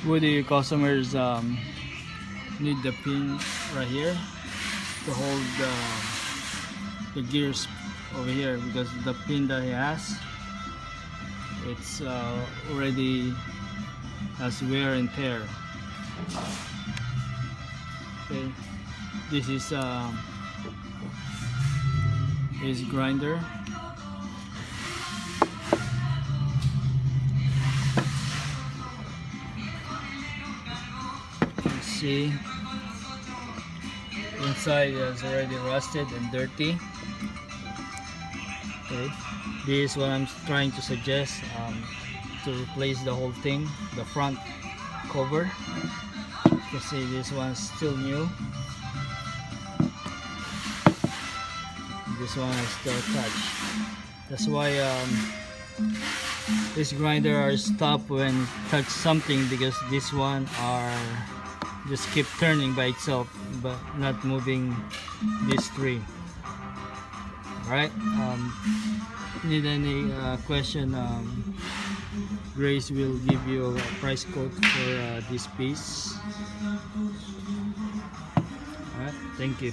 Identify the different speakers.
Speaker 1: Would the customers need the pin right here to hold the gears over here, because the pin that he has, it's already has wear and tear. Okay, this is his grinder. You see, inside is already rusted and dirty. Okay, this is what I'm trying to suggest, to replace the whole thing, the front cover. You can see this one's still new, this one is still attached. That's why this grinder are stopped when touch something, because this one are just keep turning by itself but not moving these three. Alright, need any question, Grace will give you a price code for this piece. Alright, thank you.